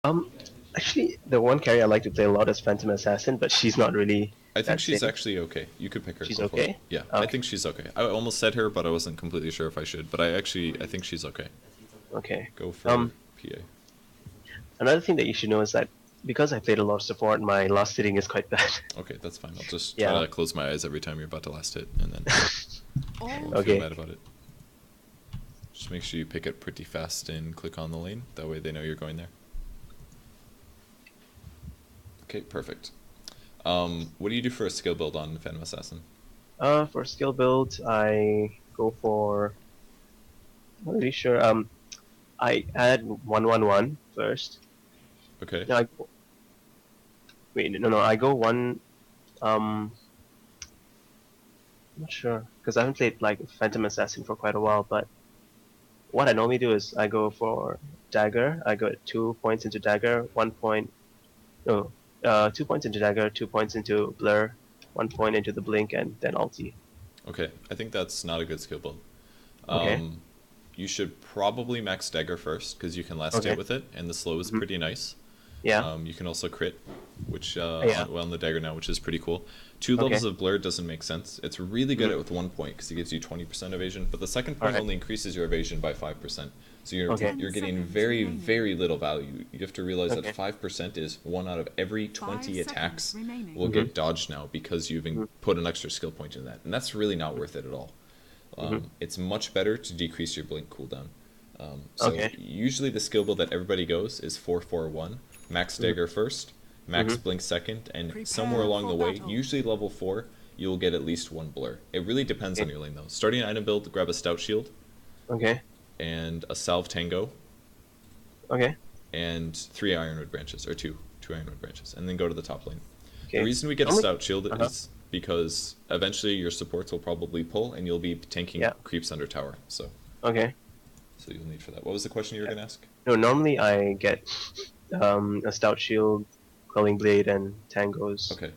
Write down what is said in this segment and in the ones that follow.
Um, Actually, the one carry I like to play a lot is Phantom Assassin, but she's not really I think that she's safe. actually okay. You could pick her. She's Go for it. okay. Yeah, I Okay. think she's okay. I almost said her, but I wasn't completely sure if I should. But I think she's okay. Okay. Go for Um, PA. Another thing that you should know is that because I played a lot of support, my last hitting is quite bad. Okay, that's fine. I'll just try Yeah. to close my eyes every time you're about to last hit, and then I won't feel Okay. bad about it. Just make sure you pick it pretty fast and click on the lane. That way they know you're going there. Okay, perfect. What do you do for a skill build on Phantom Assassin? For skill build, I go for. Not really sure. I add 111 first. Okay. No, wait, no, no. I go one. I'm not sure because I haven't played like Phantom Assassin for quite a while. But what I normally do is I go for dagger. I go 2 points into dagger, 1 point. No, 2 points into dagger, 2 points into blur, 1 point into the blink, and then ulti. Okay, I think that's not a good skill build. Okay. Um, you should probably max dagger first because you can last hit Okay. with it, and the slow is Hmm. pretty nice. Yeah. You can also crit, which Yeah. on the dagger now, which is pretty cool. 2 levels Okay. of blur doesn't make sense. It's really good Hmm. at with 1 point because it gives you 20% evasion, but the second All point right. only increases your evasion by 5%. So Okay. you're getting very very little value. You have to realize that Okay. 5% is one out of every 20 attacks will Hmm. get dodged now because you've Hmm. put an extra skill point in that, and that's really not worth it at all. Hmm. It's much better to decrease your blink cooldown. So Okay. usually the skill build that everybody goes is 4-4-1. Max Hmm. dagger first, max Hmm. blink second, and somewhere along the way, usually level 4, you'll get at least one blur. It really depends on Okay. your lane though. Starting item build, grab a stout shield Okay. and a salve tango Okay. and 3 ironwood branches, or two ironwood branches, and then go to the top lane. The Okay. reason we get a Normally. stout shield Uh huh. is because eventually your supports will probably pull and you'll be tanking Yeah. creeps under tower. Okay. So you'll need for that. What was the question you were gonna ask? No, normally I get a stout shield, quelling blade, and tangos. Okay.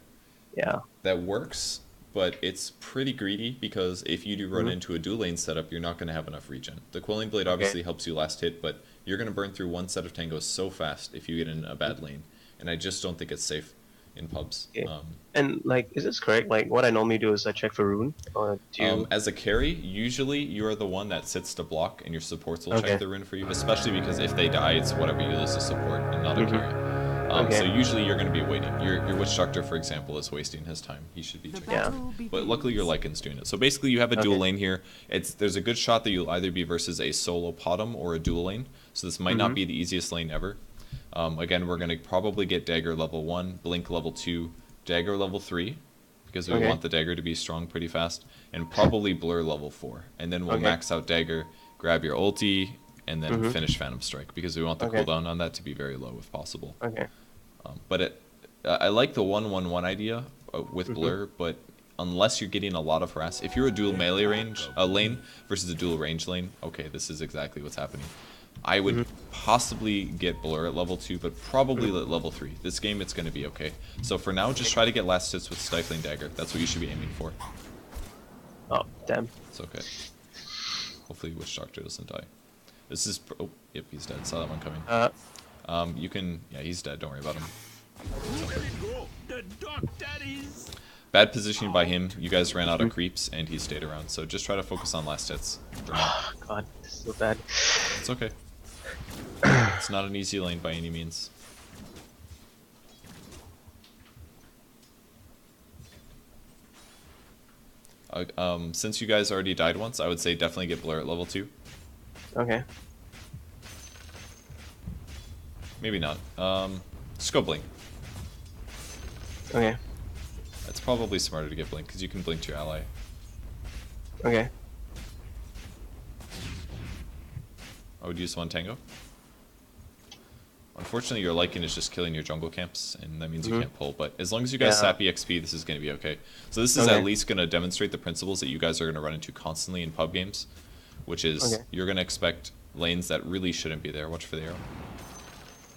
Yeah. That works, but it's pretty greedy because if you do run Hmm. into a dual lane setup, you're not going to have enough regen. The Quelling Blade Okay. obviously helps you last hit, but you're going to burn through one set of tangos so fast if you get in a bad lane, and I just don't think it's safe in pubs. Okay. And like, is this correct? Like, what I normally do is I check for rune, or do you? As a carry, usually you are the one that sits to block, and your supports will check Okay. the rune for you, especially because if they die, it's whatever you lose to support and not a Hmm. carry. So Okay. usually you're going to be waiting. Your Witch Doctor, for example, is wasting his time. He should be checking. Yeah. But luckily your Lycan's doing it. So basically you have a dual Okay. lane here. There's a good shot that you'll either be versus a solo Potom or a dual lane. So this might Hmm. not be the easiest lane ever. Again, we're going to probably get Dagger level 1, Blink level 2, Dagger level 3, because we Okay. want the Dagger to be strong pretty fast, and probably Blur level 4. And then we'll Okay. max out Dagger, grab your ulti, and then Hmm. finish Phantom Strike, because we want the Okay. cooldown on that to be very low if possible. Okay. I like the 1-1-1 idea with Hmm. Blur, but unless you're getting a lot of harass, if you're a dual melee range lane versus a dual range lane, okay, this is exactly what's happening. I would possibly get Blur at level 2, but probably at level 3. This game, it's going to be okay. So for now, just try to get last hits with Stifling Dagger. That's what you should be aiming for. Oh, damn. It's okay. Hopefully Witch Doctor doesn't die. This is... Oh, yep, he's dead. Saw that one coming. You can... Yeah, he's dead. Don't worry about him. Bad positioning by him. You guys ran out of creeps, and he stayed around. So just try to focus on last hits for now. God, this is so bad. It's okay. It's not an easy lane by any means. Since you guys already died once, I would say definitely get Blur at level 2. Okay. Maybe not. Just go Blink. Okay. It's probably smarter to get Blink, because you can Blink to your ally. Okay. I would use one Tango. Unfortunately, your Lycan is just killing your jungle camps, and that means you can't pull. But as long as you guys Yeah. sap EXP, this is going to be okay. So this is Okay. at least going to demonstrate the principles that you guys are going to run into constantly in pub games, which is Okay. you're going to expect lanes that really shouldn't be there. Watch for the arrow.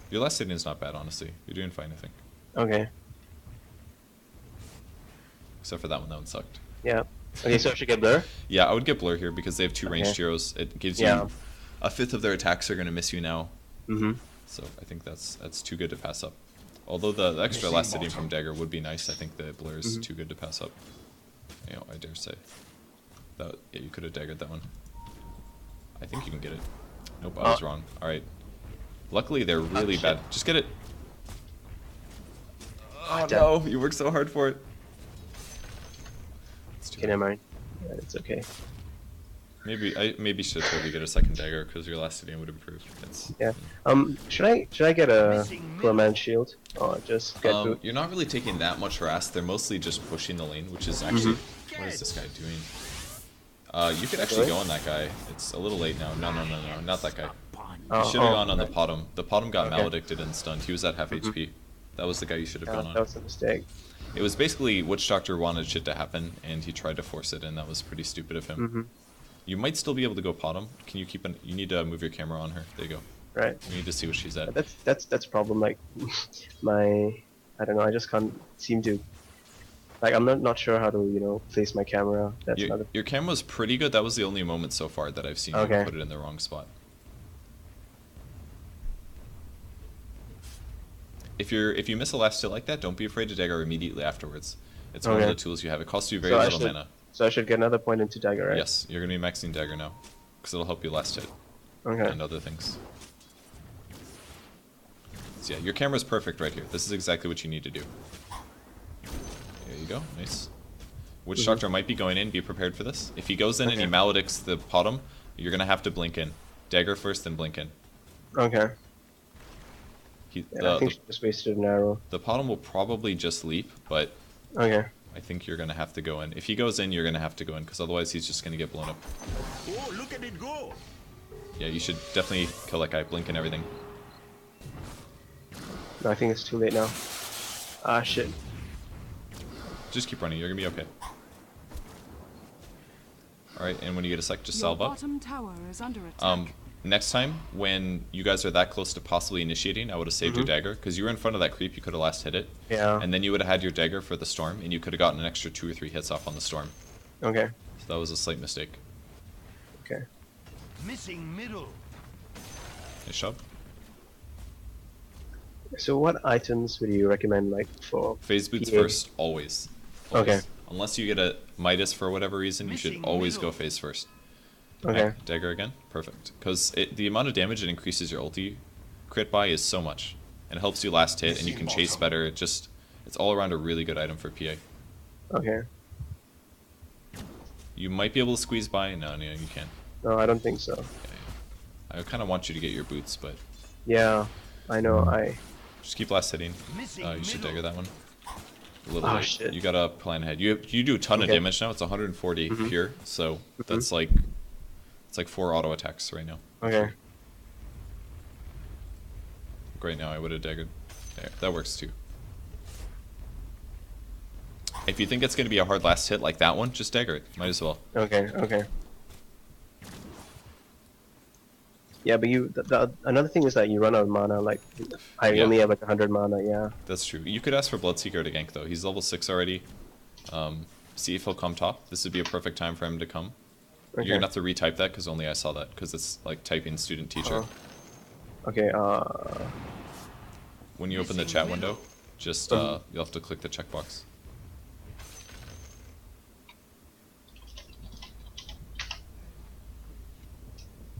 Your last hitting is not bad, honestly. You're doing fine, I think. Okay. Except for that one. That one sucked. Yeah. Okay, so I should get blur? Yeah, I would get Blur here because they have two ranged Okay. heroes. It gives Yeah. you a fifth of their attacks are going to miss you now. Mm-hmm. So I think that's too good to pass up. Although the extra last hitting from dagger would be nice, I think the blur is too good to pass up. You know, I dare say. That, yeah, you could have daggered that one. I think you can get it. Nope, I was wrong. Alright. Luckily, they're really bad. Just get it. Oh no, you worked so hard for it. Okay, never mind. Yeah, it's okay. Maybe should have told you to get a second dagger because your last hitting would improve. Yeah. Should I get a poor man's shield or just get boot? You're not really taking that much harass. They're mostly just pushing the lane, which is actually what is this guy doing? You could actually go on that guy. It's a little late now. No, not that guy. You should have gone on the Potom. The Potom got maledicted and stunned. He was at half HP. That was the guy you should have gone on. That was a mistake. It was basically Witch Doctor wanted shit to happen, and he tried to force it, and that was pretty stupid of him. You might still be able to go Potom. Can you keep an? You need to move your camera on her. There you go. Right. We need to see what she's at. That's a problem. Like I don't know. I just can't seem to. Like I'm not sure how to place my camera. That's your camera's pretty good. That was the only moment so far that I've seen you put it in the wrong spot. If you miss a last hit like that, don't be afraid to dagger immediately afterwards. It's one of the tools you have. It costs you very little mana. So I should get another point into dagger, right? Yes, you're gonna be maxing dagger now, because it'll help you last hit. Okay. And other things. So yeah, your camera's perfect right here. This is exactly what you need to do. There you go, nice. Witch Doctor might be going in, be prepared for this. If he goes in and he maledicts the Potom, you're gonna have to blink in. Dagger first, then blink in. Okay. I think she just wasted an arrow. The Potom will probably just leap, but I think you're gonna have to go in. If he goes in, you're gonna have to go in, because otherwise he's just gonna get blown up. Oh, look at it go! Yeah, you should definitely kill that guy, blink and everything. No, I think it's too late now. Ah, shit. Just keep running, you're gonna be okay. Alright, and when you get a sec, just salve up. Next time, when you guys are that close to possibly initiating, I would have saved your dagger, because you were in front of that creep, you could have last hit it. Yeah. And then you would have had your dagger for the storm, and you could have gotten an extra 2 or 3 hits off on the storm. Okay. So that was a slight mistake. Okay. Missing middle. Nice job. So what items would you recommend, like, for Phase boots PA? first, always. Okay. Unless you get a Midas for whatever reason, you should always go phase first. Okay. Dagger again? Perfect. Because the amount of damage it increases your ulti crit by is so much. And it helps you last hit, and you can chase better. It's all around a really good item for PA. Okay. You might be able to squeeze by. No, you can't. No, I don't think so. I kind of want you to get your boots, but... Yeah, I know, Just keep last hitting. You should dagger that one. A little late. Shit. You gotta plan ahead. You do a ton of damage now. It's 140 pure, so that's like... It's like 4 auto attacks right now. Okay. Right now I would have daggered. There, that works too. If you think it's going to be a hard last hit like that one, just dagger it. Might as well. Okay. Yeah, but another thing is that you run out of mana. Like, I only have like 100 mana. Yeah. That's true. You could ask for Bloodseeker to gank though. He's level 6 already. See if he'll come top. This would be a perfect time for him to come. Okay. You're gonna have to retype that because only I saw that because it's like typing student teacher. Okay. When you open the chat window, just you'll have to click the checkbox.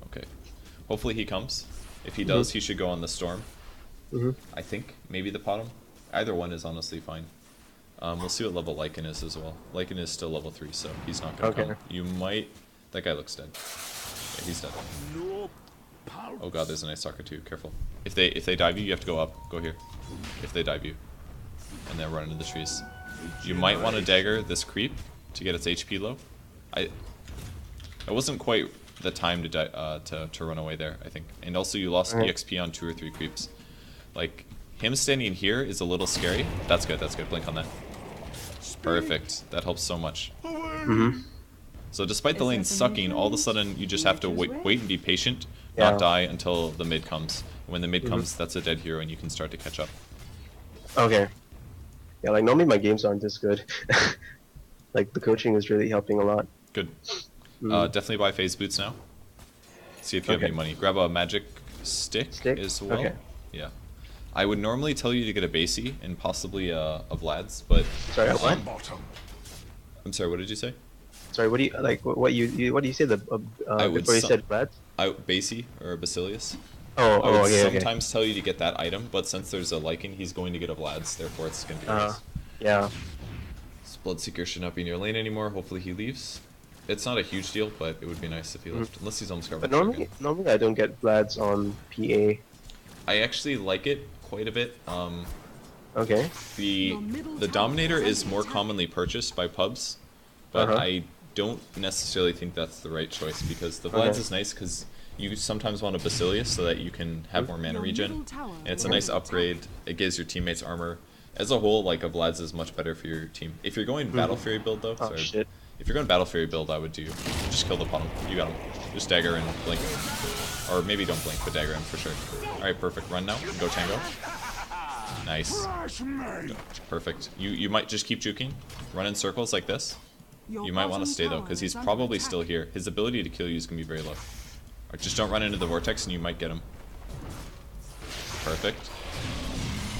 Okay. Hopefully he comes. If he does, he should go on the storm. I think maybe the Potom. Either one is honestly fine. We'll see what level Lycan is as well. Lycan is still level 3, so he's not gonna come. You might. That guy looks dead. Yeah, he's dead. Oh god, there's an ice stalker too. Careful. If they dive you have to go up. Go here. If they dive you, and then run into the trees. You might want to dagger this creep to get its HP low. It wasn't quite the time to run away there, I think. And also you lost EXP on 2 or 3 creeps. Like him standing here is a little scary. That's good. That's good. Blink on that. Perfect. That helps so much. So despite the lane sucking, all of a sudden you just have to wait and be patient, not die until the mid comes. When the mid comes, that's a dead hero and you can start to catch up. Okay. Yeah, like normally my games aren't this good. Like the coaching is really helping a lot. Good. Definitely buy phase boots now. See if you have any money. Grab a magic stick as well. Yeah. I would normally tell you to get a Basie and possibly a Vlad's, but Sorry, what? I'm sorry, what did you say? Sorry, what do you like? What what do you say I would before you said Brad? Basie or a Basilius. Oh, I would okay, okay. sometimes tell you to get that item, but since there's a Lycan, he's going to get a Vlad's, therefore it's going to be nice. Yeah. This Bloodseeker should not be in your lane anymore. Hopefully he leaves. It's not a huge deal, but it would be nice if he left. Unless he's almost covered. But normally I don't get Vlads on PA. I actually like it quite a bit. Okay. The Dominator is more commonly purchased by pubs, but I don't necessarily think that's the right choice because the Vlad's is nice because you sometimes want a Basilius so that you can have more mana regen, and it's a nice upgrade. It gives your teammates armor. As a whole, like a Vlad's is much better for your team. If you're going Battle Fury build though, Oh shit. if you're going Battle Fury build, I would do just kill the bottom. You got him. Just dagger and blink, or maybe don't blink, but dagger him for sure. All right, perfect. Run now. Go Tango. Nice. Perfect. You might just keep juking. Run in circles like this. You might want to stay though, because he's probably still here. His ability to kill you is going to be very low. Or just don't run into the vortex and you might get him. Perfect.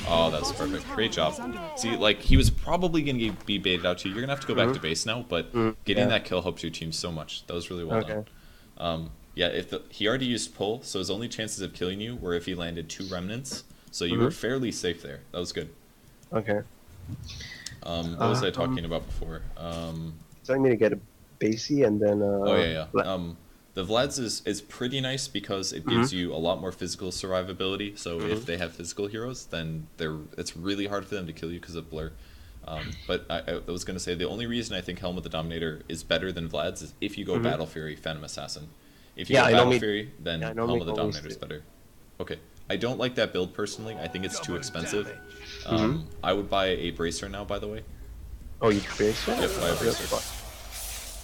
Oh, that's perfect. Great job. See, like, he was probably going to be baited out to you. You're going to have to go back to base now, but getting that kill helps your team so much. That was really well done. Yeah, he already used pull, so his only chances of killing you were if he landed 2 remnants. So you were fairly safe there. That was good. Okay. What was I talking about before? Telling me to get a Basie and then oh yeah. The Vlad's is pretty nice because it gives you a lot more physical survivability. So if they have physical heroes, then it's really hard for them to kill you because of blur. But I was going to say the only reason I think Helm of the Dominator is better than Vlad's is if you go Battle Fury, Phantom Assassin. If you go Battle Fury, then Helm of the Dominator is better. Okay. I don't like that build personally. I think it's too expensive. I would buy a Bracer now, by the way. Oh, you Bracer? Yep, buy a Bracer.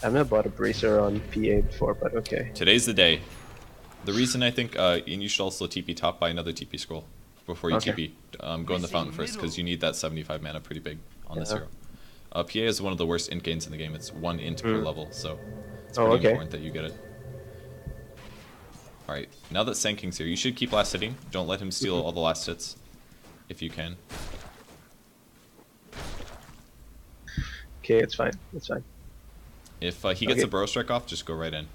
I've never bought a Bracer on PA before, but okay. Today's the day. The reason I think, and you should also TP top, buy another TP scroll before you TP. Go in the fountain first, because you need that 75 mana pretty big on this hero. PA is one of the worst int gains in the game. It's 1 int per level, so it's pretty important that you get it. Alright, now that Sand King's here, you should keep last hitting. Don't let him steal all the last hits, if you can. Okay, it's fine. It's fine. If he gets a Burrow Strike off, just go right in.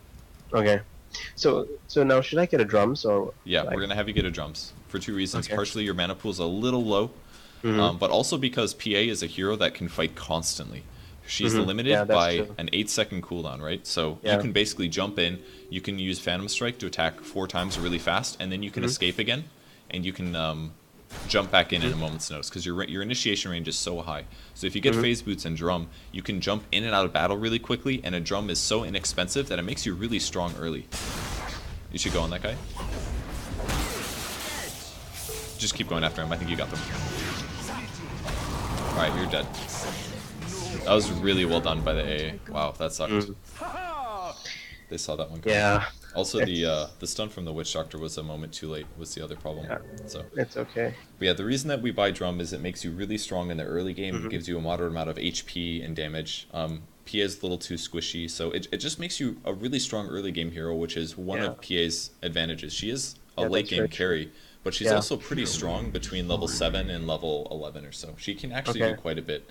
Okay. So now should I get a drums or? Yeah, we're gonna have you get a drums for 2 reasons. Partially, your mana pool's a little low, but also because PA is a hero that can fight constantly. She's limited by an 8-second cooldown, right? So you can basically jump in, you can use Phantom Strike to attack 4 times really fast, and then you can escape again, and you can jump back in a moment's notice, because your initiation range is so high. So if you get Phase Boots and Drum, you can jump in and out of battle really quickly, and a Drum is so inexpensive that it makes you really strong early. You should go on that guy. Just keep going after him, I think you got them. Alright, you're dead. That was really well done by the AA. Wow, that sucked. They saw that one coming. Yeah. Also, the stun from the Witch Doctor was a moment too late, was the other problem. Yeah. So it's okay. But yeah, the reason that we buy Drum is it makes you really strong in the early game. It gives you a moderate amount of HP and damage. PA is a little too squishy, so it just makes you a really strong early game hero, which is one of PA's advantages. She is a late game carry, but she's also pretty strong between level 7 and level 11 or so. She can actually do quite a bit.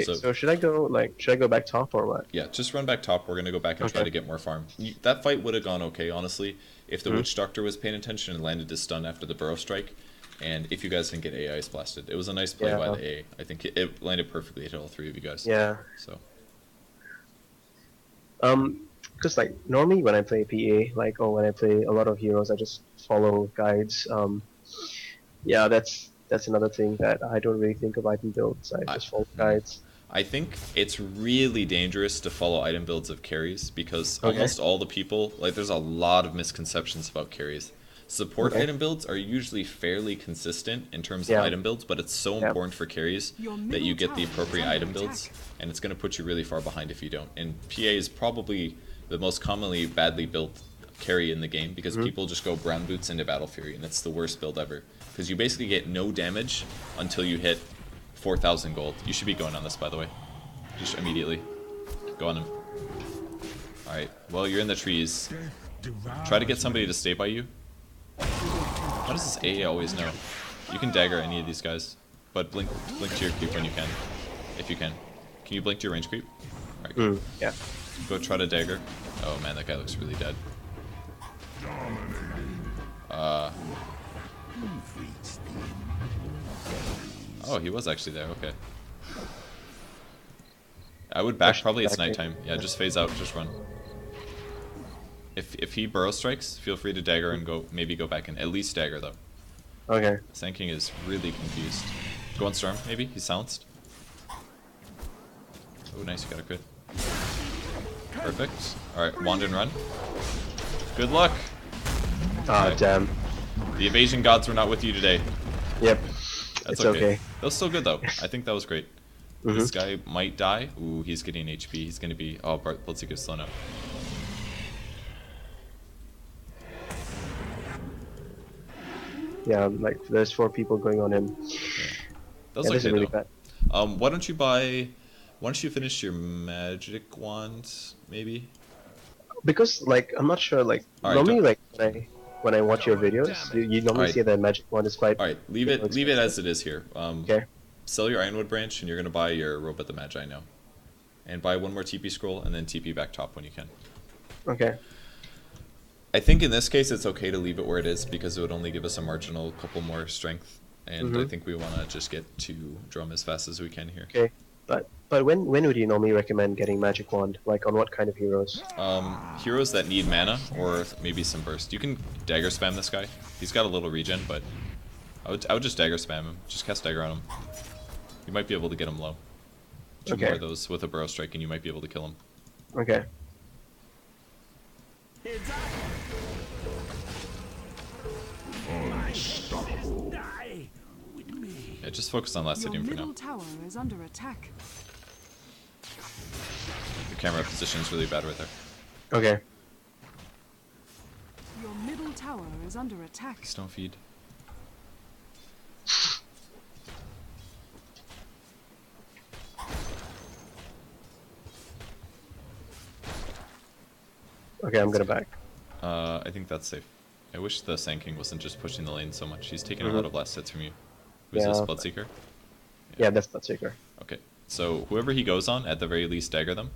So should I go back top or what? Yeah, just run back top. We're gonna go back and try to get more farm. That fight would have gone okay, honestly, if the Witch Doctor was paying attention and landed his stun after the Burrow Strike, and if you guys didn't get AI blasted. It was a nice play by the AA. I think it landed perfectly. It hit all 3 of you guys. Yeah. So. Because like normally when I play PA, when I play a lot of heroes, I just follow guides. Yeah, that's another thing that I don't really think of item builds. I just follow guides. I think it's really dangerous to follow item builds of carries because almost all the people, there's a lot of misconceptions about carries. Support item builds are usually fairly consistent in terms of item builds, but it's so important for carries that you get the appropriate item builds, and it's going to put you really far behind if you don't. And PA is probably the most commonly badly built carry in the game because people just go Brown Boots into Battle Fury, and it's the worst build ever. Because you basically get no damage until you hit 4,000 gold. You should be going on this, by the way. Just immediately. Go on him. Alright, well, you're in the trees. Try to get somebody to stay by you. How does this A always know? You can dagger any of these guys, but blink to your creep when you can, if you can. Can you blink to your range creep? Alright, good. Yeah. Go try to dagger. Oh man, that guy looks really dead. Oh, he was actually there. Okay. I would back. Probably it's nighttime. Yeah, just phase out. Just run. If he burrow strikes, feel free to dagger and maybe go back in. At least dagger though. Okay. Sanking is really confused. Go on storm. Maybe he's silenced. Oh, nice. You got a crit. Perfect. All right, wand and run. Good luck. Ah, damn. The evasion gods were not with you today. Yep. That's It's okay. That was still good though. I think that was great. Mm-hmm. This guy might die. Ooh, he's getting HP. He's gonna be. Oh, Bloodseeker's slow now. Yeah, like there's 4 people going on him. Yeah. That was Yeah, okay this is really though. bad. Why don't you buy? Why don't you finish your magic wand maybe? Because like I'm not sure. Like All right, normally, like when I watch your videos, you normally Alright. say that magic wand is quite. All right, leave it as it is here. Okay. Sell your Ironwood branch, and you're gonna buy your Robot the Magi now, and buy 1 more TP scroll, and then TP back top when you can. Okay. I think in this case it's okay to leave it where it is because it would only give us a marginal couple more strength, and I think we want to just get to drum as fast as we can here. Okay. But when would you normally recommend getting magic wand? Like on what kind of heroes? Heroes that need mana or maybe some burst. You can dagger spam this guy. He's got a little regen, but I would just dagger spam him. Just cast dagger on him. You might be able to get him low. 2 more of those with a burrow strike, and you might be able to kill him. Okay. Yeah, just focus on last hitting for now. Your middle tower is under attack. The camera position is really bad right there. Okay. Your middle tower is under attack. Please don't feed. Okay, I'm gonna back. I think that's safe. I wish the Sand King wasn't just pushing the lane so much. He's taking a lot of last hits from you. Who's this, Bloodseeker? Yeah, that's Bloodseeker. Okay, so whoever he goes on, at the very least, dagger them.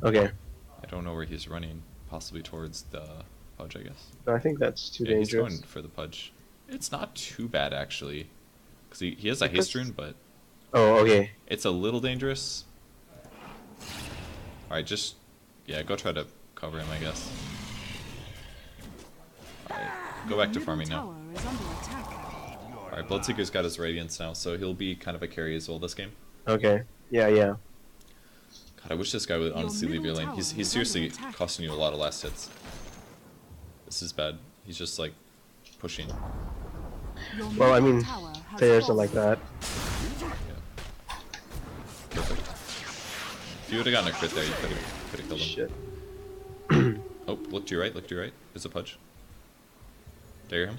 Okay. I don't know where he's running. Possibly towards the Pudge, I guess. No, I think that's too Yeah, he's dangerous. going for the Pudge. It's not too bad, actually. Because he has a haste rune, but Oh, okay. it's a little dangerous. Alright, just... Yeah, go try to cover him, I guess. Alright, go back to farming now. Tower is under attack. Alright, Bloodseeker's got his Radiance now, so he'll be kind of a carry as well this game. Okay. Yeah, yeah. God, I wish this guy would honestly leave your middle lane. tower He's is seriously under attack. costing you a lot of last hits. This is bad. He's just like pushing. Your Well, I middle mean, tower has players are fallen. like that. Perfect. If you would have gotten a crit there, you could have killed him. Shit. Oh, look to your right, look to your right. There's a Pudge. Dagger him.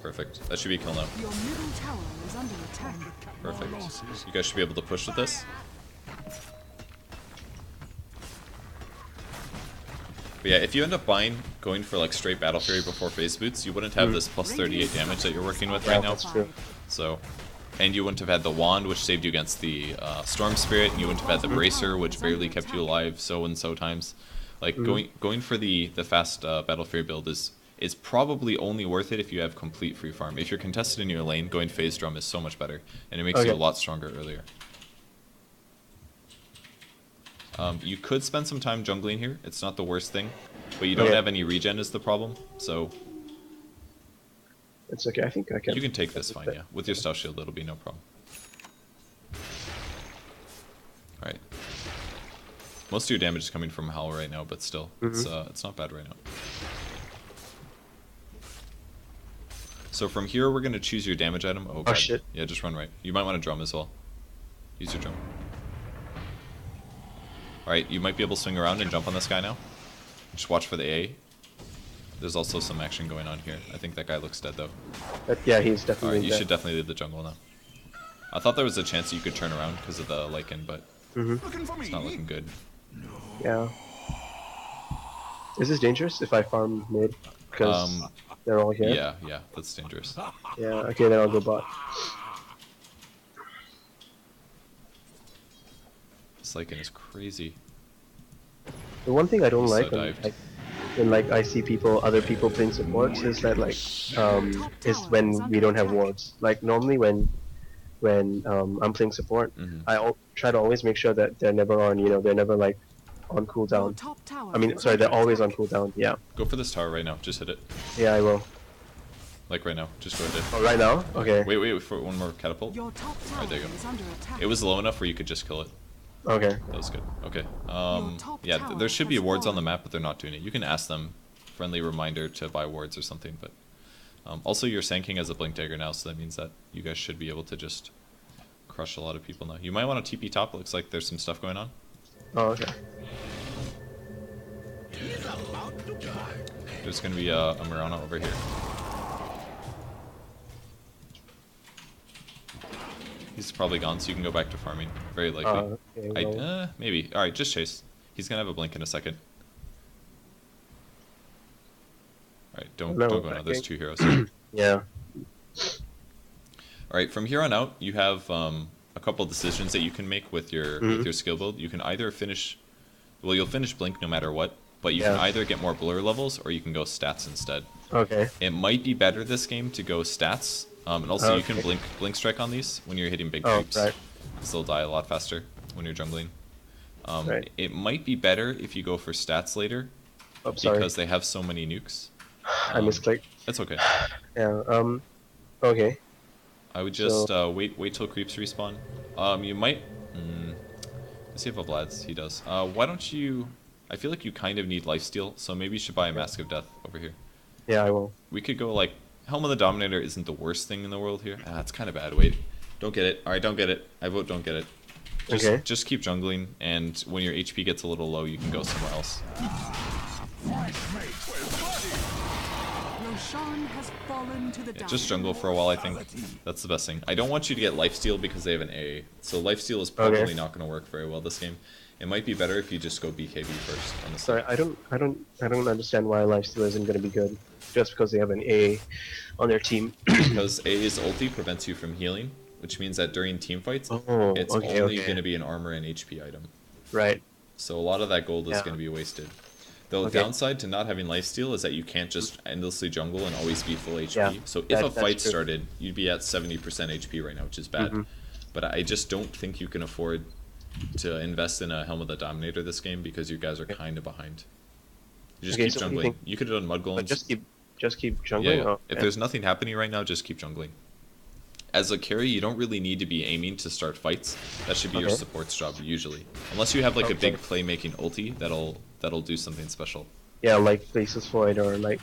Perfect. That should be a kill now. Your middle tower is under attack. Perfect. You guys should be able to push with this. But yeah, if you end up going for like straight Battle Fury before phase boots, you wouldn't have this plus 38 damage that you're working with right now. That's true. So, and you wouldn't have had the wand, which saved you against the Storm Spirit, and you wouldn't have had the Bracer, which barely kept you alive so and so times. Like going for the fast Battle Fury build is probably only worth it if you have complete free farm. If you're contested in your lane, going phase drum is so much better, and it makes you a lot stronger earlier. You could spend some time jungling here. It's not the worst thing, but you don't have any regen is the problem. So It's okay. I think I can. you can take this fine, yeah. With your stealth shield, it'll be no problem. All right. Most of your damage is coming from Howl right now, but still, it's not bad right now. So from here, we're gonna choose your damage item. Oh, God. Shit. Yeah, just run right. You might want to drum as well. Use your drum. Alright, you might be able to swing around and jump on this guy now. Just watch for the A. There's also some action going on here. I think that guy looks dead though. But yeah, he's definitely. Alright, you dead. should definitely leave the jungle now. I thought there was a chance you could turn around because of the lichen, but it's not looking good. Yeah. Is this dangerous if I farm mid? Because They're all here. Yeah, yeah, that's dangerous. Yeah. Okay, then I'll go bot. This Lycan is crazy. The one thing I don't He's like so when dived. like I see other people playing supports is that like is when we don't have wards. Like normally when I'm playing support, try to always make sure that they're never on. You know, they're never like on Your cooldown. top tower I mean, is sorry, under they're always on attack. cooldown. Yeah. Go for this tower right now. Just hit it. Yeah, I will. Like right now. Just go ahead. Oh, right now? Okay. Wait for one more catapult. Your top tower Alright, there you go. is under attack. It was low enough where you could just kill it. Okay. That was good. Okay. top Yeah, tower there should be has wards on the fallen. map, but they're not doing it. You can ask them. Friendly reminder to buy wards or something, but also you're Sanking as a Blink Dagger now, so that means that you guys should be able to just crush a lot of people now. You might want to TP top. Looks like there's some stuff going on. Oh, okay. There's going to be a Mirana over here. He's probably gone, so you can go back to farming. Very likely. Okay, well. Maybe. Alright, just chase. He's going to have a blink in a second. Alright, don't No, go now. There's 2 heroes. Yeah. Alright, from here on out, you have a couple decisions that you can make with your skill build. You can either finish... Well, you'll finish Blink no matter what, but you can either get more blur levels, or you can go stats instead. Okay. It might be better this game to go stats, and also you can blink strike on these when you're hitting big creeps. Right. Because they'll die a lot faster when you're jungling. Right. It might be better if you go for stats later, Oh, sorry. because they have so many nukes. I misclicked. That's okay. Yeah. Okay. I would just wait till creeps respawn. You might. Let's see if Vlad's. He does. Why don't you? I feel like you kind of need lifesteal, so maybe you should buy a Mask of Death over here. Yeah, I will. We could go like Helm of the Dominator isn't the worst thing in the world here. It's kind of bad. Wait, don't get it. All right, don't get it. I vote don't get it. Just keep jungling, and when your HP gets a little low, you can go somewhere else. Roshan has fallen to the dark. Just jungle for a while, I think. That's the best thing. I don't want you to get lifesteal because they have an AA. So lifesteal is probably not going to work very well this game. It might be better if you just go BKB first on the side. Sorry, I don't understand why lifesteal isn't going to be good. Just because they have an A on their team. Because AA's ulti prevents you from healing, which means that during team fights, it's only going to be an armor and HP item. Right. So a lot of that gold is going to be wasted. The downside to not having lifesteal is that you can't just endlessly jungle and always be full HP. Yeah, So if a fight started, you'd be at 70% HP right now, which is bad. But I just don't think you can afford to invest in a Helm of the Dominator this game because you guys are kind of behind. You just keep jungling. You could have done mud golems. Just keep jungling. Yeah. If there's nothing happening right now, just keep jungling. As a carry, you don't really need to be aiming to start fights. That should be your support's job usually, unless you have like a big playmaking ulti that'll do something special. Yeah, like Faceless Void or like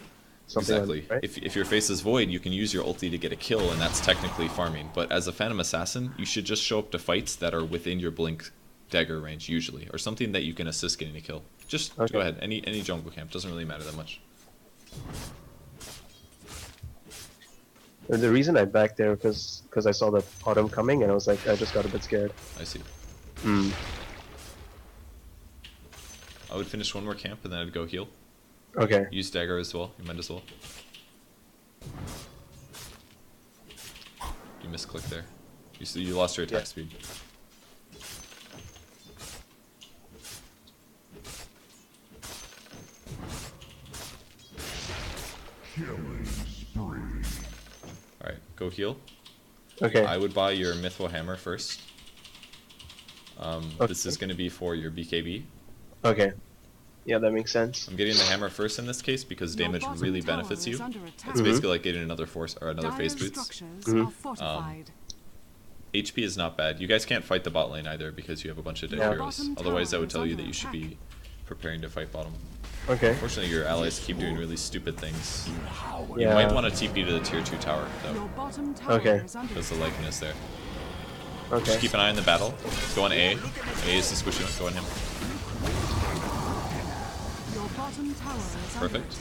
something. Exactly. Like that, right? If your face is void, you can use your ulti to get a kill, and that's technically farming. But as a Phantom Assassin, you should just show up to fights that are within your blink dagger range usually, or something that you can assist getting a kill. Just go ahead. Any jungle camp doesn't really matter that much. The reason I backed there because I saw the autumn coming and I was like, I just got a bit scared. I see. I would finish one more camp and then I'd go heal. Okay. Use dagger as well. You might as well. You misclicked there. You lost your attack speed. Alright, go heal. Okay. I would buy your Mythwo Hammer first. This is going to be for your BKB. Okay. Yeah, that makes sense. I'm getting the hammer first in this case because damage really benefits you. It's basically like getting another force or another phase boots. HP is not bad. You guys can't fight the bot lane either because you have a bunch of dead heroes. Otherwise, that would tell you that you should be preparing to fight bottom. Okay. Unfortunately, your allies keep doing really stupid things. You Yeah. might want to TP to the tier 2 tower though, Okay. because the Lycan is there. Okay. Just keep an eye on the battle. Go on A. A is the squishy one. Go on him. Perfect.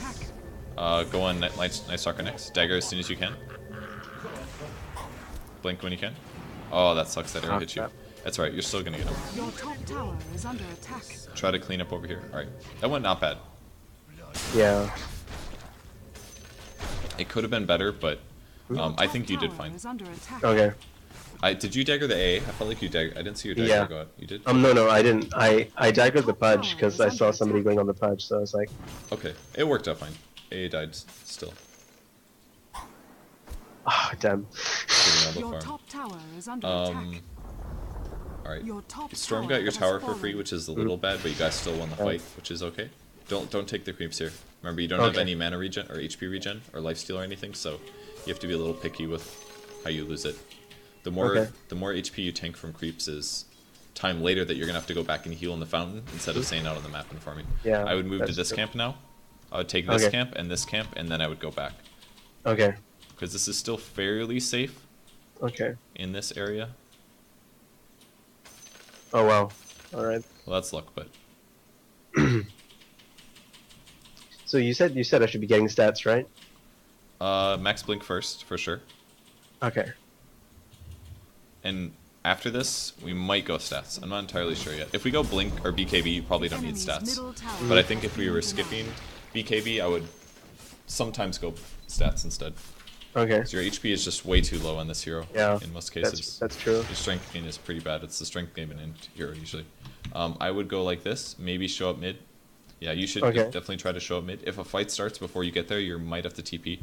Go on Night Stalker next. Dagger as soon as you can. Blink when you can. Oh, that sucks that arrow hit you. That's alright, you're still gonna get him. Your top tower is under attack. Try to clean up over here. Alright. That went not bad. Yeah. It could have been better, but I think you did Tower fine. is under attack. Okay. Did you dagger the A? I felt like you dagger. I didn't see your dagger Yeah. go out. You did? No, I didn't. I daggered the Top Purge tower because is I under saw somebody attack. going on the Purge, so I was like, Okay, it worked out fine. A died still. ah, damn. Getting out of the Your farm. top tower is under attack. Alright. Your top Storm tower got your has tower for free, fallen. which is a little bad, but you guys still won the fight, which is okay. Don't take the creeps here. Remember, you don't have Okay. any mana regen or HP regen or lifesteal or anything, so you have to be a little picky with how you lose it. The more Okay. the more HP you tank from creeps is time later that you're gonna have to go back and heal in the fountain instead of staying out on the map and farming. Yeah, I would move to that's this true. camp now. I would take this Okay. camp, and then I would go back. Okay. Because this is still fairly safe Okay. in this area. Oh wow. All right. Well, that's luck, but So you said I should be getting stats, right? max blink first for sure. Okay. And after this, we might go stats. I'm not entirely sure yet. If we go blink or BKB, you probably don't need Enemy's stats. middle tower But I is think if we being were denied. skipping BKB, I would sometimes go stats instead. Okay. So your HP is just way too low on this hero Yeah. in most cases. That's true. Your strength gain is pretty bad. It's the strength gain in hero usually. I would go like this, maybe show up mid. Yeah, you should Okay. definitely try to show up mid. If a fight starts before you get there, you might have to TP.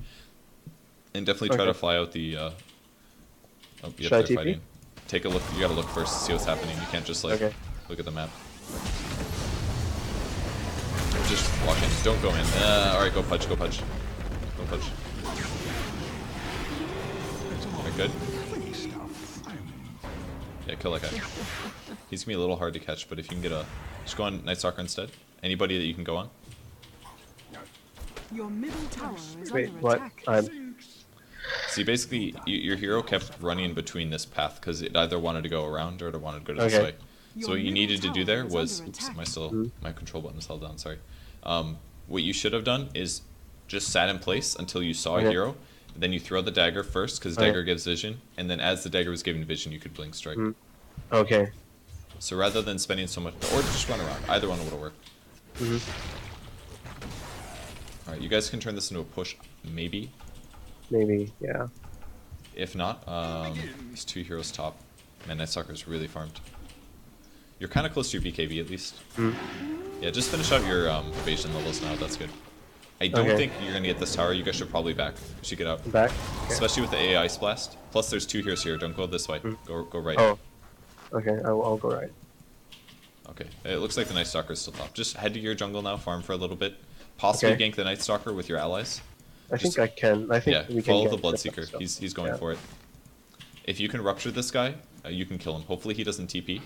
And definitely try Okay. to fly out the... oh, yep, Should I they're TP? fighting. Take a look. You gotta look first to see what's happening. You can't just like Okay. look at the map. Just walk in. Don't go in. Alright, go Pudge, go Pudge. Go Pudge. Alright, good. Yeah, kill that guy. He's gonna be a little hard to catch, but if you can get a... Just go on Night Stalker instead. Anybody that you can go on. Your middle tower is Wait, under what? attack. See, basically, your hero kept running between this path because it either wanted to go around or it wanted to go to this Okay. way. So Your what you middle needed to do tower there is was... under Oops, attack. my control button was held down, sorry. What you should have done is just sat in place until you saw a Okay. hero. Then you throw the dagger first because Okay. dagger gives vision. And then as the dagger was giving vision, you could blink strike. Okay. So rather than spending so much... Or just run around. Either one would have worked. Alright, you guys can turn this into a push, maybe. Maybe. Yeah. If not, these two heroes top. Man, Night Stalker's really farmed. You're kind of close to your BKB at least. Yeah, just finish out your evasion levels now. That's good. I don't Okay. think you're gonna get this tower. You guys should probably back. You should get out, Back. Okay. especially with the AI Ice Blast. Plus, there's two heroes here. Don't go this way. Go right. Oh. Okay. I'll go right. Okay. It looks like the Night Stalker's still top. Just head to your jungle now. Farm for a little bit. Possibly Okay. gank the Night Stalker with your allies. I think I can. I think Yeah. we can. Follow get the Bloodseeker. stuff. He's going Yeah. for it. If you can rupture this guy, you can kill him. Hopefully he doesn't TP.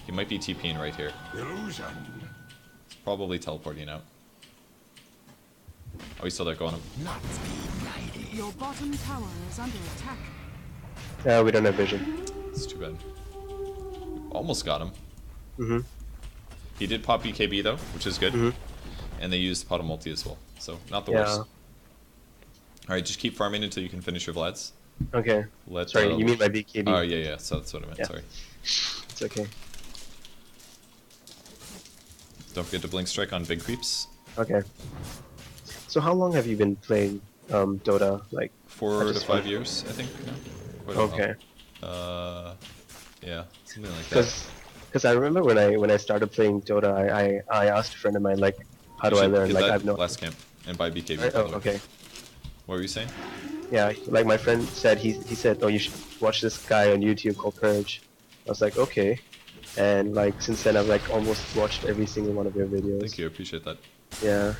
He might be TPing right here. Illusion. He's probably teleporting out. Oh, he's still there. Go on him. Your bottom tower is under attack. Yeah, we don't have vision. It's too bad. Almost got him. Mhm. He did pop BKB though, which is good. Mhm. And they used pot of multi as well. So not the Yeah. worst. Alright, just keep farming until you can finish your Vlads. Okay. Let, Sorry, you mean my BKB? Oh, yeah. So that's what I meant. Yeah. Sorry. It's okay. Don't forget to blink strike on big creeps. Okay. So how long have you been playing Dota? Like 4 to just 5 one- years, I think. Now. Quite a while. okay. Yeah, something like that. Because I remember when I started playing Dota, I asked a friend of mine like, how do You I should learn? get Like that I've no. last camp and buy BKB. Right? by Oh, the way. okay. What were you saying? Yeah, like my friend said, he said, oh, you should watch this guy on YouTube called Purge. I was like, okay. And like since then, I've like almost watched every single one of your videos. Thank you, I appreciate that. Yeah.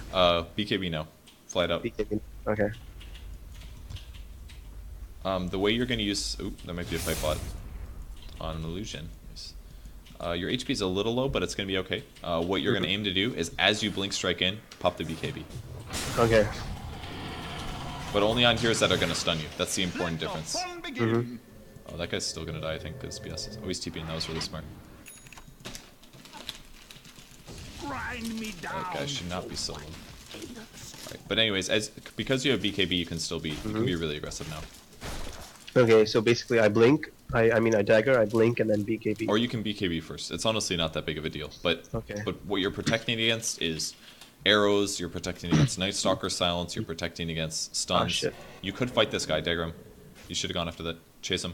BKB now. Fly it out. BKB. Okay. The way you're going to use... Oop, that might be a fight bot. On an illusion. Nice. Your HP is a little low, but it's going to be okay. What you're going to aim to do is, as you blink strike in, pop the BKB. Okay. But only on heroes that are going to stun you. That's the important The difference. fun begins. Oh, that guy's still going to die, I think, because BS is always TPing. That was really smart. Grind me down. That guy should not be soloed. Alright, but anyways, because you have BKB, you can still be... You can be really aggressive now. Okay, so basically I blink, I mean I dagger, I blink, and then BKB. Or you can BKB first. It's honestly not that big of a deal. But Okay. what you're protecting against is arrows, you're protecting against Night Stalker silence, you're protecting against stuns. shit. You could fight this guy, dagger him. You should have gone after that. Chase him.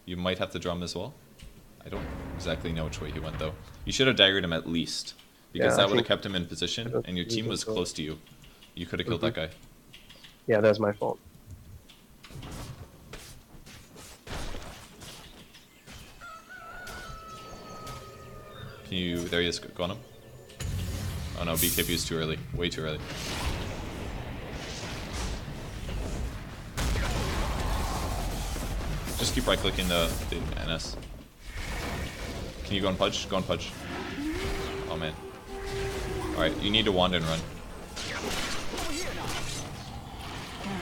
You might have to drum as well. I don't exactly know which way he went though. You should have daggered him at least. Because Yeah, that I would have think- kept him in position, and your team was close to you. You could have killed that guy. Yeah, that was my fault. Can you... There he is. Go on him. Oh no, BKB is too early. Way too early. Just keep right-clicking the NS. Can you go on Pudge? Go on Pudge. Oh man. Alright, you need to wand and run.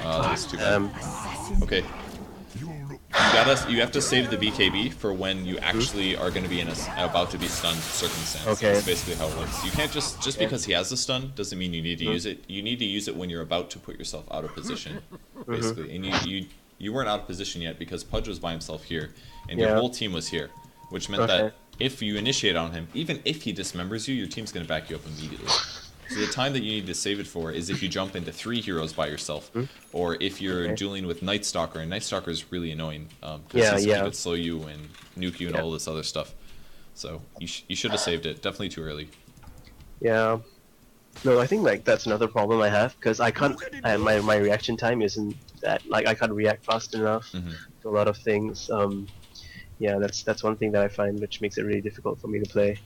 That's too bad. Okay. You have to save the BKB for when you actually are going to be in about to be stunned circumstance. Okay. That's basically how it works. You can't just because he has a stun doesn't mean you need to use it. You need to use it when you're about to put yourself out of position, basically. And you weren't out of position yet because Pudge was by himself here, and your whole team was here, which meant that if you initiate on him, even if he dismembers you, your team's going to back you up immediately. So the time that you need to save it for is if you jump into 3 heroes by yourself, or if you're dueling with Night Stalker, and Night Stalker is really annoying because he could slow you and nuke you and all this other stuff. So you should have saved it. Definitely too early. Yeah. No, I think like that's another problem I have because I can't. My reaction time isn't that like I can't react fast enough to a lot of things. Yeah, that's one thing that I find which makes it really difficult for me to play.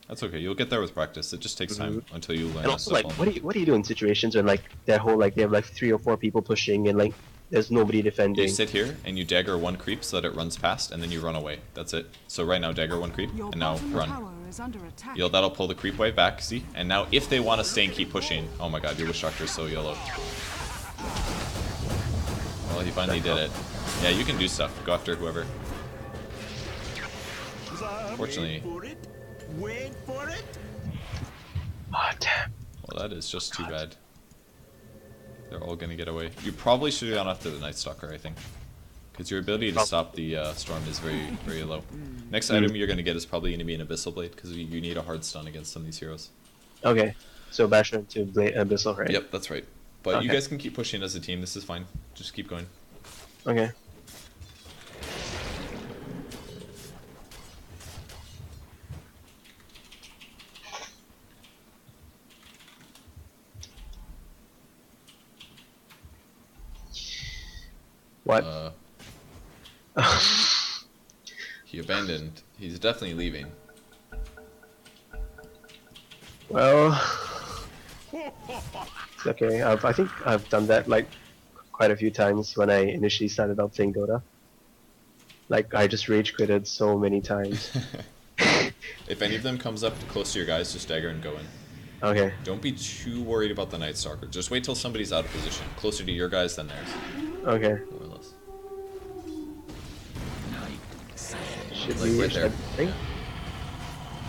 That's okay. You'll get there with practice. It just takes time until you learn. And also, like, what do you do in situations when like they have like 3 or 4 people pushing and like there's nobody defending? You sit here and you dagger 1 creep so that it runs past, and then you run away. That's it. So right now, dagger 1 creep, Your and now bottom run. tower is under attack. That'll pull the creep wave back. See? And now if they want to stay and keep pushing, oh my god, your Wish Doctor is so yellow. Well, he finally did it. Yeah, you can do stuff. Go after whoever. Fortunately. Wait for it. Oh, damn. Well, that is just too bad. They're all gonna get away. You probably should have gone after the Night Stalker, I think. Because your ability to stop the storm is very, very low. Next item you're gonna get is probably gonna be an Abyssal Blade, because you need a hard stun against some of these heroes. Okay, so Basher into Abyssal, right? Yep, that's right. But you Okay. guys can keep pushing as a team, this is fine. Just keep going. Okay. What? He abandoned. He's definitely leaving. Well, it's okay. I think I've done that like quite a few times when I initially started out playing Dota. Like I just rage quitted so many times. If any of them comes up close to your guys, just dagger and go in. Okay. Don't be too worried about the Night Stalker. Just wait till somebody's out of position. Closer to your guys than theirs. Okay. More or less. Should Like we? right there. Think?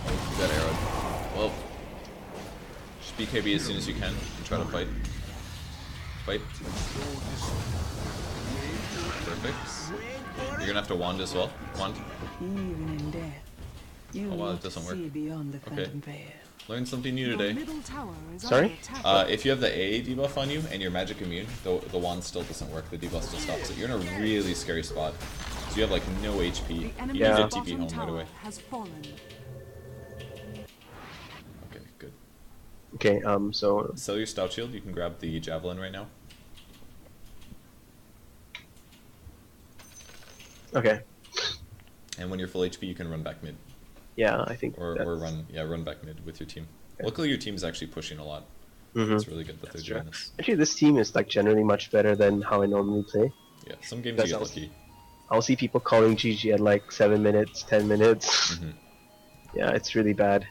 Oh, you got arrowed. Well, just BKB as soon as you can and try to fight. Fight. Perfect. You're gonna have to wand as well. Wand. Even in death, you Oh, wow, will it doesn't work. see beyond the Okay. phantom veil. Learn something new Your today. middle tower is Sorry? under attack. If you have the AA debuff on you and you're magic immune, the wand still doesn't work. The debuff still stops it. You're in a really scary spot. So you have like no HP. The You enemy's need to bottom TP home right tower away. has fallen. Okay, good. Okay. So Sell your stout shield. You can grab the javelin right now. okay. And when you're full HP, you can run back mid. Yeah, I think. Or that's- run back mid with your team. Luckily, your team is actually pushing a lot. Mhm. It's really good that they're doing this. Actually, this team is like generally much better than how I normally play. Yeah, some games That's you get awesome. lucky. I'll see people calling GG at like 7 minutes, 10 minutes. Mhm. Yeah, it's really bad.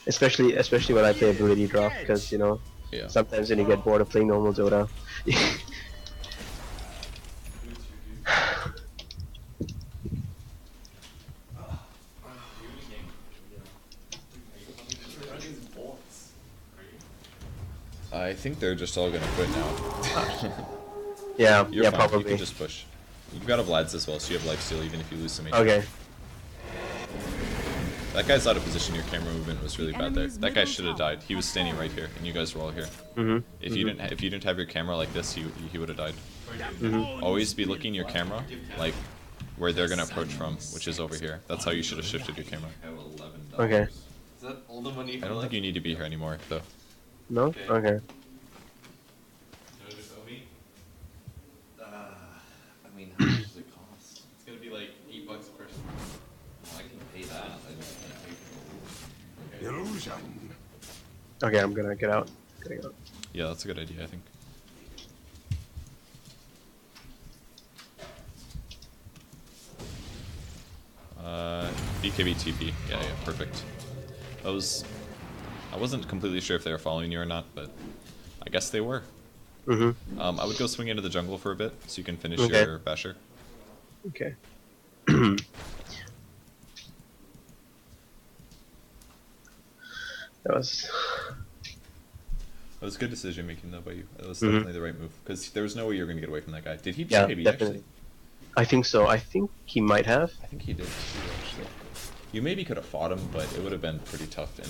Especially when I play ability drop, because you know Yeah. sometimes when you get bored of playing normal Dota. I think they're just all gonna quit now. Yeah, You're yeah, fine. You probably. can just push. You've got a Vlad's as well, so you have lifesteal even if you lose some HP. Okay. That guy's out of position. Your camera movement was really bad there. That guy should have died. He was standing right here, and you guys were all here. If you didn't have your camera like this, he would have died. Always be looking your camera like where they're gonna approach from, which is over here. That's how you should have shifted your camera. Okay. I don't think you need to be here anymore, though. No? Okay. I mean, how much does it cost? It's gonna be like $8 a person. I can pay that. Illusion. Okay, I'm gonna get out. Getting out. Yeah, that's a good idea, I think. BKB TP. Yeah, perfect. I wasn't completely sure if they were following you or not, but I guess they were. I would go swing into the jungle for a bit, so you can finish your basher. Okay. That was good decision making though by you. That was definitely the right move, because there was no way you were going to get away from that guy. Did he yeah, BKB definitely. actually? I think so. I think he might have. I think he did too, actually. You maybe could have fought him, but it would have been pretty tough, and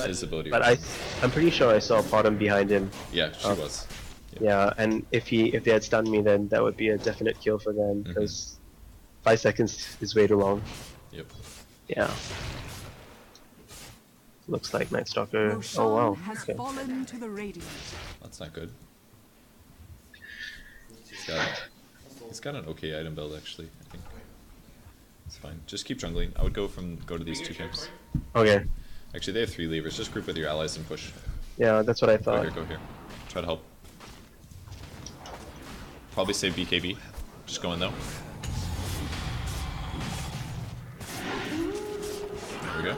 his ability. But I'm pretty sure I saw bottom behind him. Yeah, she was. Yeah, and if they had stunned me, then that would be a definite kill for them, because 5 seconds is way too long. Yep. Yeah. Looks like Night Stalker. Roshan Oh wow. has Okay. fallen to the radiant. That's not good. He's got an okay item build actually, I think. It's fine. Just keep jungling. I would go to these two camps. Okay. Actually, they have 3 levers. Just group with your allies and push. Yeah, that's what I thought. Go here. Try to help. Probably save BKB. Just go in though. There we go.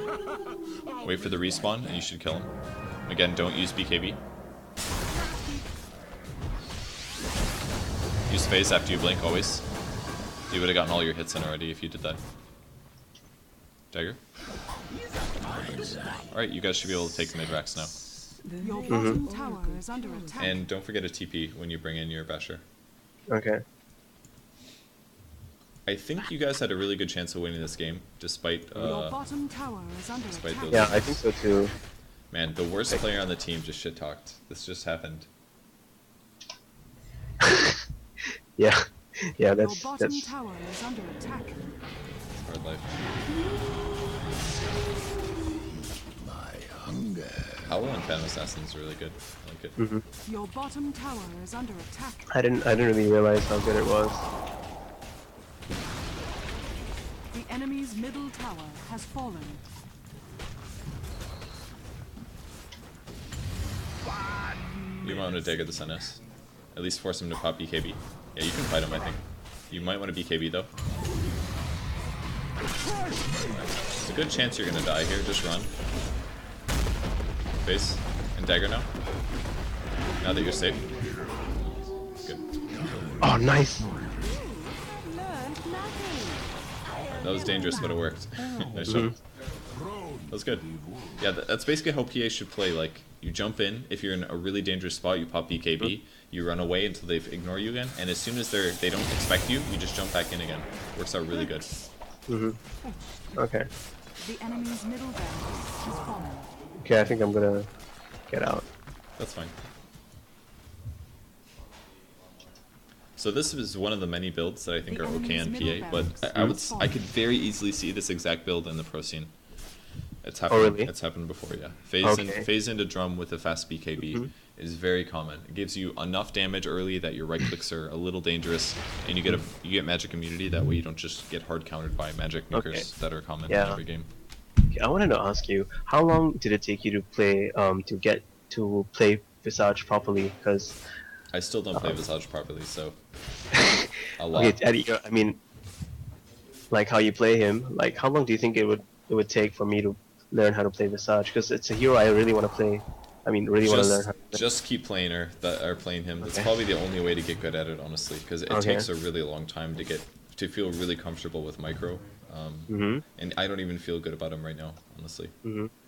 Wait for the respawn and you should kill him. Again, don't use BKB. Use phase after you blink always. You would have gotten all your hits in already if you did that. Dagger. Alright, you guys should be able to take mid-racks now. Your bottom tower is under attack. And don't forget a TP when you bring in your basher. Okay. I think you guys had a really good chance of winning this game, despite Your bottom tower is under despite attack. those. Yeah, I think so too. Man, the worst player on the team just shit talked. This just happened. Yeah. Yeah, Your that's bottom tower is under attack. Hard life. My hunger. Howl and Phantom Assassin is really good. I like it. Your bottom tower is under attack. I didn't really realize how good it was. The enemy's middle tower has fallen. You might want to dagger the NS. At least force him to pop BKB. Yeah, you can fight him, I think. You might want to BKB though. There's a good chance you're gonna die here. Just run. Face and dagger now. Now that you're safe. Good. Oh, nice. That was dangerous, but it worked. Nice job. That was good. Yeah, that's basically how PA should play. Like, you jump in, if you're in a really dangerous spot, you pop BKB, you run away until they ignore you again, and as soon as they don't expect you, you just jump back in again. Works out really good. Okay. The enemy's middle barracks has fallen. Okay, I think I'm gonna get out. That's fine. So this is one of the many builds that I think are okay on PA, but I could very easily see this exact build in the pro scene. It's happened. Oh, really? It's happened before, yeah. Phase into drum with a fast BKB is very common. It gives you enough damage early that your right clicks are a little dangerous, and you get magic immunity. That way you don't just get hard countered by magic makers that are common in every game. Okay, I wanted to ask you, how long did it take you to play to play Visage properly? Because I still don't play Visage properly, so a lot. okay, Eddie, I mean, like how you play him. Like, how long do you think it would take for me to learn how to play Visage? Because it's a hero I really want to play. I mean, really want to learn how to play. Just keep playing her that are playing him. That's probably the only way to get good at it, honestly, because it takes a really long time to feel really comfortable with micro. And I don't even feel good about him right now, honestly.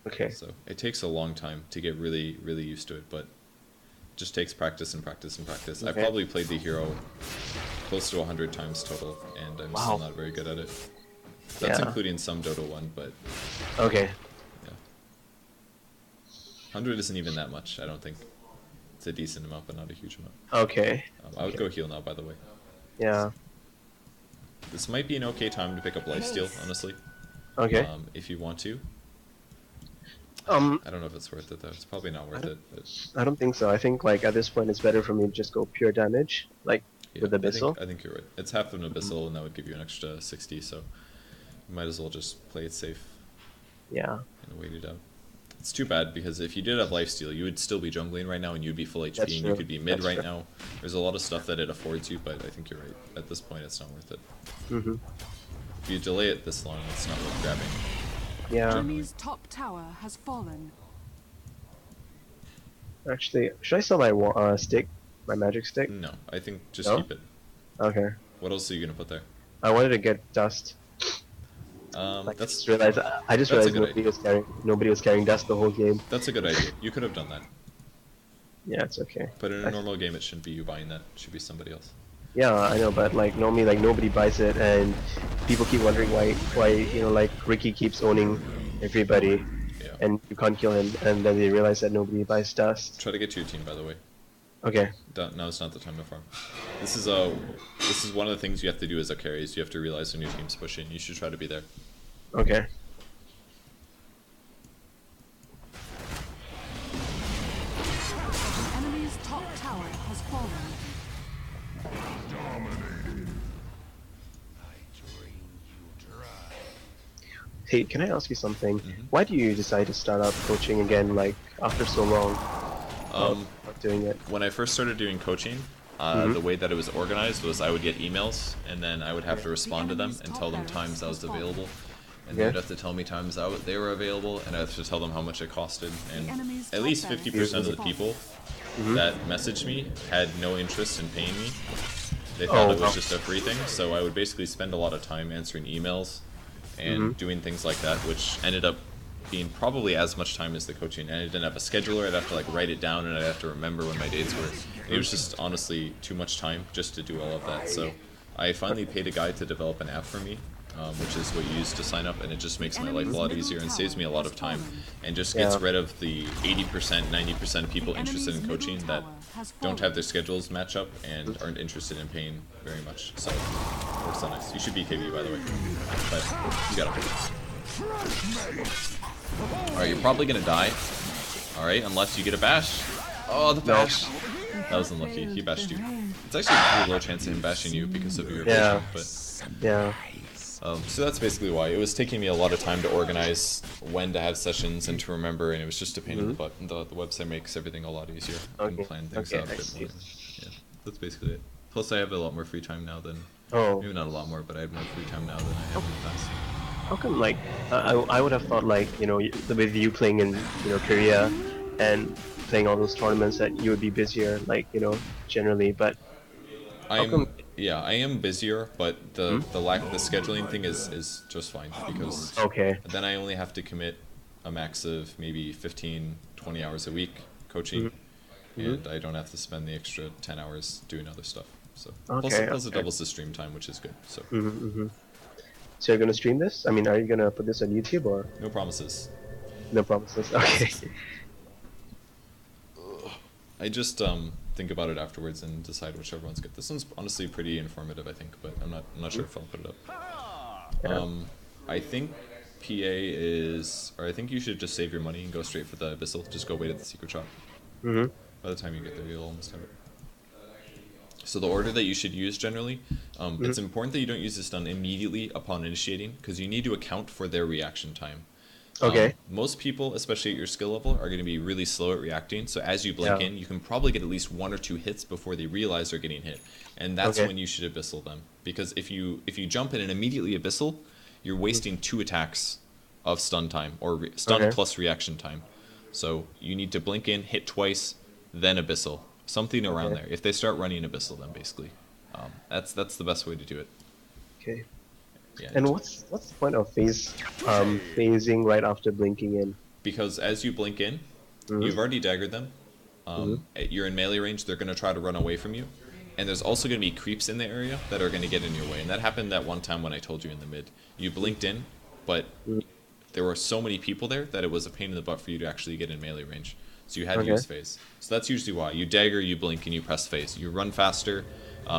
Okay. So it takes a long time to get really, really used to it, but it just takes practice and practice and practice. I probably played the hero close to 100 times total, and I'm still not very good at it. That's Yeah. including some Dota 1, but Okay. yeah. 100 isn't even that much, I don't think. It's a decent amount, but not a huge amount. Okay. I would go heal now, by the way. Yeah. This might be an okay time to pick up lifesteal, honestly. Okay. If you want to. Um, I don't know if it's worth it though. It's probably not worth it. But I don't think so. I think like at this point it's better for me to just go pure damage, like yeah, with Abyssal. I think you're right. It's half of an Abyssal, and that would give you an extra 60. So you might as well just play it safe Yeah. and wait it out. It's too bad because if you did have lifesteal, you would still be jungling right now, and you'd be full HP, That's and true. you could be mid That's right true. now. There's a lot of stuff that it affords you, but I think you're right. At this point, it's not worth it. Mhm. If you delay it this long, it's not worth grabbing. Yeah. Enemy's top tower has fallen. Actually, should I sell my stick, my magic stick? No, I think just No? keep it. Okay. What else are you gonna put there? I wanted to get dust. Like, I just realized that's a good nobody was carrying dust the whole game. That's a good idea. You could have done that. Yeah, it's okay. But in a normal game, it shouldn't be you buying that. It should be somebody else. Yeah, I know, but like normally, like nobody buys it, and people keep wondering why like Ricky keeps owning everybody, Yeah. and you can't kill him, and then they realize that nobody buys dust. Try to get to your team, by the way. Okay. Now it's not the time to farm. This is one of the things you have to do as a carry. Is you have to realize when your team's pushing. You should try to be there. Okay. Enemy's top tower has fallen. Hey, can I ask you something? Mm-hmm. Why do you decide to start up coaching again, like after so long Um, of doing it? when I first started doing coaching, the way that it was organized was I would get emails, and then I would have to respond to them and tell them times I was available. And they would have to tell me times they were available, and I have to tell them how much it costed. And at least 50% of the people that messaged me had no interest in paying me. They thought it was just a free thing, so I would basically spend a lot of time answering emails and doing things like that, which ended up being probably as much time as the coaching. And I didn't have a scheduler, I'd have to like write it down, and I'd have to remember when my dates were. It was just honestly too much time just to do all of that. So I finally paid a guy to develop an app for me, which is what you use to sign up, and it just makes my life a lot easier and saves me a lot of time, and just gets rid of the 80%, 90% people interested in coaching that don't have their schedules match up and aren't interested in paying very much. So it works out nice. You should be KB, by the way, but you gotta pay. Alright, you're probably gonna die. Alright, unless you get a bash. Oh, the bash! That was unlucky. He bashed you. It's actually a pretty low chance of him bashing you because of your Yeah. evasion, but Yeah. so that's basically why. It was taking me a lot of time to organize when to have sessions and to remember, and it was just a pain in the butt. And the website makes everything a lot easier. You Okay. can plan things Okay, out a I bit see. more. Yeah, that's basically it. Plus, I have a lot more free time now than... Oh. Maybe not a lot more, but I have more free time now than I have in the past. How come, like, I would have thought, like, with you playing in, Korea and playing all those tournaments that you would be busier, like, generally, but come- Yeah, I am busier, but the scheduling thing is just fine, because Okay. then I only have to commit a max of maybe 15, 20 hours a week coaching, and I don't have to spend the extra 10 hours doing other stuff. So plus it doubles the stream time, which is good. So So you're gonna stream this? I mean, are you gonna put this on YouTube or no promises. no promises? Okay. I just think about it afterwards and decide whichever one's good. This one's honestly pretty informative, I think, but I'm not sure if I'll put it up. Yeah. I think PA is, or I think you should just save your money and go straight for the Abyssal. Just go wait at the secret shop. By the time you get there, you'll almost have it. So the order that you should use generally, it's important that you don't use this done immediately upon initiating, because you need to account for their reaction time. Okay. Most people, especially at your skill level, are going to be really slow at reacting. So as you blink in, you can probably get at least 1 or 2 hits before they realize they're getting hit, and that's when you should Abyssal them. Because if you jump in and immediately Abyssal, you're wasting 2 attacks of stun time, or stun plus reaction time. So you need to blink in, hit twice, then Abyssal. Something around there. If they start running Abyssal, then basically, that's the best way to do it. Okay. Yeah. And what's the point of phasing right after blinking in? Because as you blink in, you've already daggered them. You're in melee range. They're going to try to run away from you. And there's also going to be creeps in the area that are going to get in your way. And that happened that one time when I told you in the mid. You blinked in, but there were so many people there that it was a pain in the butt for you to actually get in melee range. So you had to use phase. So that's usually why. You dagger, you blink, and you press phase. You run faster.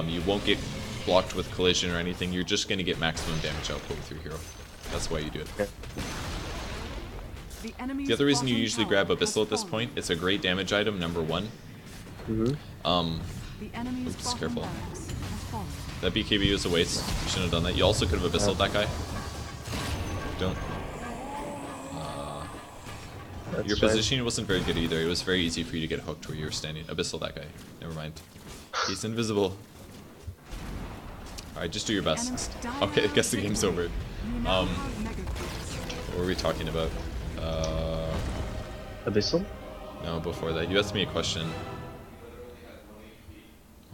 You won't get blocked with collision or anything. You're just going to get maximum damage output with your hero. That's why you do it. Okay. The other reason you usually grab Abyssal at this point, it's a great damage item, number one. Oops, careful. That BKB was a waste. You shouldn't have done that. You also could have Abyssal that guy. Don't. Your positioning wasn't very good either. It was very easy for you to get hooked where you were standing. Abyssal that guy. Never mind. He's invisible. Alright, just do your best. Okay, I guess the game's over. What were we talking about? Abyssal? No, before that. You asked me a question.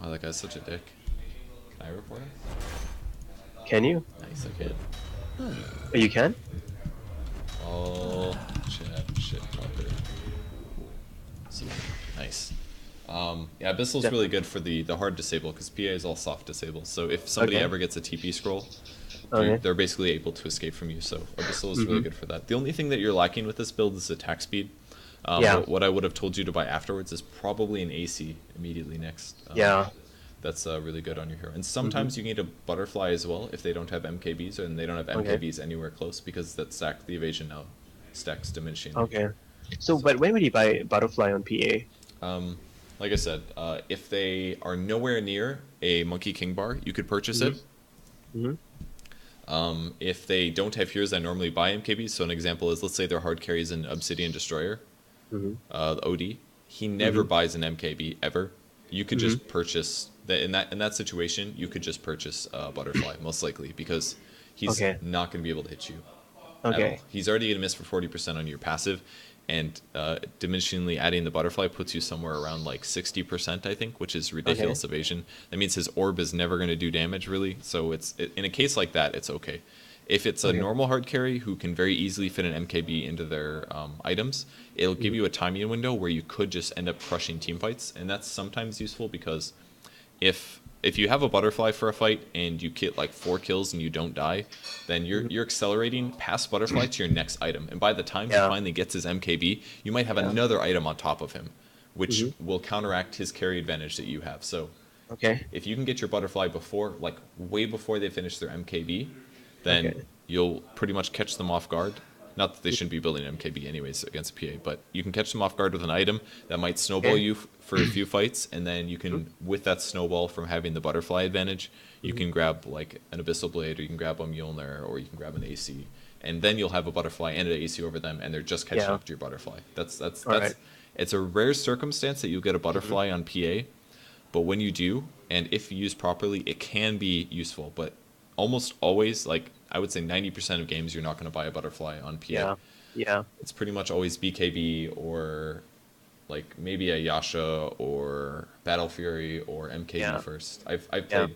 Wow, that guy's such a dick. Can I report him? Can you? Nice, I can. Oh, you can? Oh, shit, talker. So, nice. Yeah, Abyssal's really good for the hard disable, because PA is all soft disable. So if somebody ever gets a TP scroll, they're basically able to escape from you. So Abyssal is really good for that. The only thing that you're lacking with this build is attack speed. What I would have told you to buy afterwards is probably an AC immediately next. That's really good on your hero. And sometimes you need a butterfly as well if they don't have MKBs, and they don't have MKBs anywhere close, because that stack the evasion now stacks diminishing. Okay. So, but when would you buy butterfly on PA? Like I said, if they are nowhere near a Monkey King bar, you could purchase it. If they don't have heroes that normally buy MKBs, so an example is, let's say their hard carry is an Obsidian Destroyer, the OD. He never buys an MKB ever. You could just purchase that in that situation. You could just purchase Butterfly most likely, because he's not going to be able to hit you. At all. He's already going to miss for 40% on your passive, and diminishingly adding the Butterfly puts you somewhere around like 60%, I think, which is ridiculous evasion. That means his orb is never going to do damage really. So in a case like that, it's okay. If it's a normal hard carry who can very easily fit an MKB into their items, it'll give you a timing window where you could just end up crushing team fights, and that's sometimes useful, because if you have a butterfly for a fight and you get like 4 kills and you don't die, then you're accelerating past butterfly to your next item, and by the time he finally gets his MKB, you might have another item on top of him, which will counteract his carry advantage that you have. So if you can get your butterfly before, like way before they finish their MKB, then you'll pretty much catch them off guard. Not that they shouldn't be building MKB anyways against PA, but you can catch them off guard with an item that might snowball you for a few fights, and then you can, with that snowball from having the butterfly advantage, you can grab like an Abyssal Blade, or you can grab a Mjolnir, or you can grab an AC, and then you'll have a butterfly and an AC over them, and they're just catching up to your butterfly. That's it's a rare circumstance that you'll get a butterfly on PA, but when you do, and if used properly, it can be useful. But almost always, like I would say 90% of games, you're not going to buy a butterfly on PA. It's pretty much always BKB, or like maybe a Yasha or Battle Fury or MKB first. I've played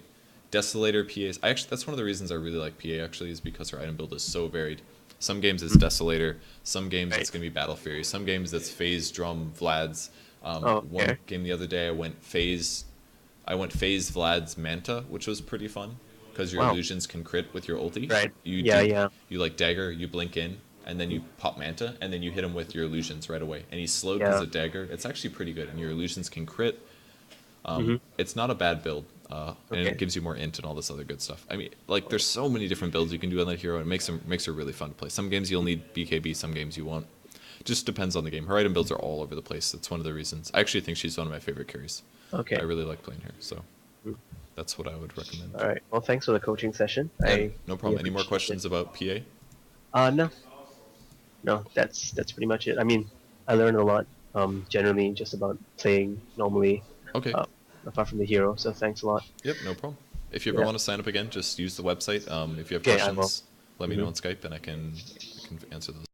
Desolator PAs. That's one of the reasons I really like PA actually, is because her item build is so varied. Some games it's Desolator, some games it's going to be Battle Fury, some games it's Phase, Drum, Vlad's. One game the other day I went Phase Vlad's Manta, which was pretty fun, because your illusions can crit with your ulti. You like dagger, you blink in, and then you pop Manta, and then you hit him with your illusions right away. And he's slowed because of dagger. It's actually pretty good, and your illusions can crit. It's not a bad build, and it gives you more int and all this other good stuff. I mean, like, there's so many different builds you can do on that hero, and it makes her really fun to play. Some games you'll need BKB, some games you won't. Just depends on the game. Her item builds are all over the place. That's one of the reasons. I actually think she's one of my favorite carries. I really like playing her, so that's what I would recommend. All right. Well, thanks for the coaching session. No problem. Any more questions about PA? No, that's pretty much it. I mean, I learned a lot, generally, just about playing normally. Apart from the hero, so thanks a lot. Yep, no problem. If you ever want to sign up again, just use the website. If you have questions, let me know on Skype, and I can answer those.